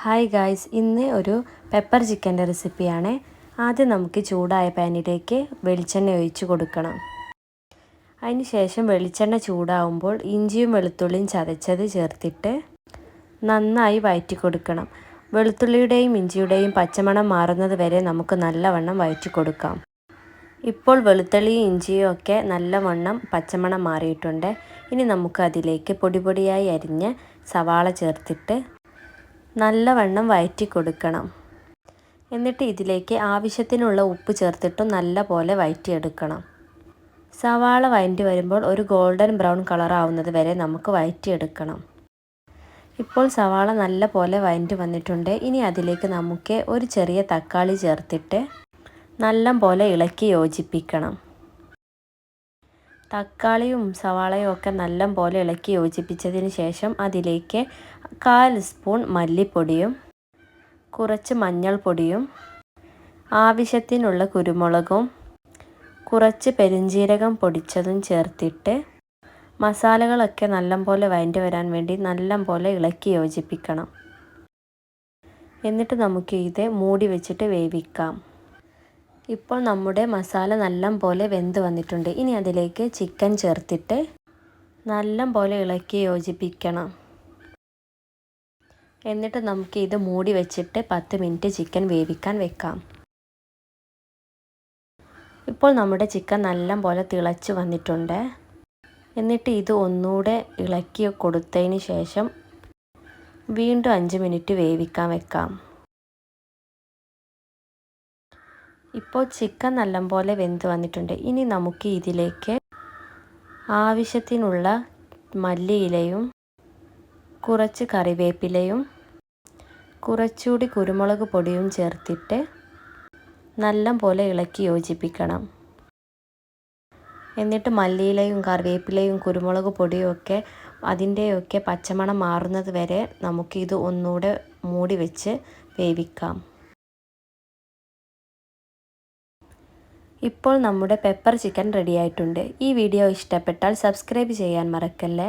Hi guys, ഇന്ന് ഒരു pepper ചിക്കൻ്റെ റെസിപ്പിയാണ്. ആദ്യം നമുക്ക് ചൂടായ പാനിലേക്ക് വെളിച്ചെണ്ണ ഒഴിച്ച് കൊടുക്കണം. അതിന് ശേഷം വെളിച്ചെണ്ണ ചൂടാവുമ്പോൾ ഇഞ്ചിയും വെളുത്തുള്ളിയും ചതച്ചത് ചേർത്തിട്ട് നന്നായി വഴറ്റി കൊടുക്കണം. വെളുത്തുള്ളിയുടെയും ഇഞ്ചിയുടെയും പച്ചമണം മാറുന്നത് വരെ നമുക്ക് നല്ലവണ്ണം വഴറ്റി കൊടുക്കാം. ഇപ്പോൾ വെളുത്തുള്ളിയും ഇഞ്ചിയും ഒക്കെ നല്ലവണ്ണം പച്ചമണം മാറിയിട്ടുണ്ട്. ഇനി നമുക്ക് അതിലേക്ക് പൊടിയായി അരിഞ്ഞ സവാള ചേർത്തിട്ട് നല്ലവണ്ണം വഴറ്റി കൊടുക്കണം. എന്നിട്ട് ഇതിലേക്ക് ആവശ്യത്തിനുള്ള ഉപ്പ് ചേർത്തിട്ടും നല്ല പോലെ വഴറ്റിയെടുക്കണം. സവാള വഴറ്റി വരുമ്പോൾ ഒരു ഗോൾഡൻ ബ്രൗൺ കളർ ആവുന്നത് വരെ നമുക്ക് വഴറ്റിയെടുക്കണം. ഇപ്പോൾ സവാള നല്ല പോലെ വഴറ്റി വന്നിട്ടുണ്ട്. ഇനി അതിലേക്ക് നമുക്ക് ഒരു ചെറിയ തക്കാളി ചേർത്തിട്ട് നല്ല പോലെ ഇളക്കി യോജിപ്പിക്കണം. തക്കാളിയും സവാളയും ഒക്കെ നല്ല പോലെ ഇളക്കി യോജിപ്പിച്ചതിന് ശേഷം അതിലേക്ക് 1/4 സ്പൂൺ മല്ലിപ്പൊടിയും കുറച്ച് മഞ്ഞൾപ്പൊടിയും ആവശ്യത്തിനുള്ള കുരുമുളകും കുറച്ച് പെരുംജീരകം പൊടിച്ചതും ചേർത്തിട്ട് മസാലകളൊക്കെ നല്ല പോലെ വഴറ്റി വരാൻ വേണ്ടി നല്ല പോലെ ഇളക്കി യോജിപ്പിക്കണം. എന്നിട്ട് നമുക്ക് ഇത് മൂടി വെച്ചിട്ട് വേവിക്കാം. ഇപ്പോൾ നമ്മുടെ മസാല നല്ല പോലെ വെന്ത് വന്നിട്ടുണ്ട്. ഇനി അതിലേക്ക് ചിക്കൻ ചേർത്തിട്ട് നല്ല പോലെ ഇളക്കി യോജിപ്പിക്കണം. എന്നിട്ട് നമുക്ക് ഇത് മൂടി വെച്ചിട്ട് 10 മിനിറ്റ് ചിക്കൻ വേവിക്കാൻ വെക്കാം. ഇപ്പോൾ നമ്മുടെ ചിക്കൻ നല്ല പോലെ തിളച്ച് വന്നിട്ടുണ്ട്. എന്നിട്ട് ഇത് ഒന്നുകൂടെ ഇളക്കി കൊടുത്തതിന് ശേഷം വീണ്ടും 5 മിനിറ്റ് വേവിക്കാൻ വെക്കാം. ഇപ്പോൾ ചിക്കൻ നല്ലപോലെ വെന്ത് വന്നിട്ടുണ്ട്. ഇനി നമുക്ക് ഇതിലേക്ക് ആവശ്യത്തിനുള്ള മല്ലിയിലയും കുറച്ച് കറിവേപ്പിലയും കുറച്ചുകൂടി കുരുമുളക് പൊടിയും ചേർത്തിട്ട് നല്ല പോലെ ഇളക്കി യോജിപ്പിക്കണം. എന്നിട്ട് മല്ലിയിലയും കറിവേപ്പിലയും കുരുമുളക് പൊടിയും ഒക്കെ അതിൻ്റെയൊക്കെ പച്ചമണം മാറുന്നത് വരെ നമുക്കിത് ഒന്നുകൂടെ മൂടി വെച്ച് വേവിക്കാം. ഇപ്പോൾ നമ്മുടെ പെപ്പർ ചിക്കൻ റെഡി ആയിട്ടുണ്ട്. ഈ വീഡിയോ ഇഷ്ടപ്പെട്ടാൽ സബ്സ്ക്രൈബ് ചെയ്യാൻ മറക്കല്ലേ.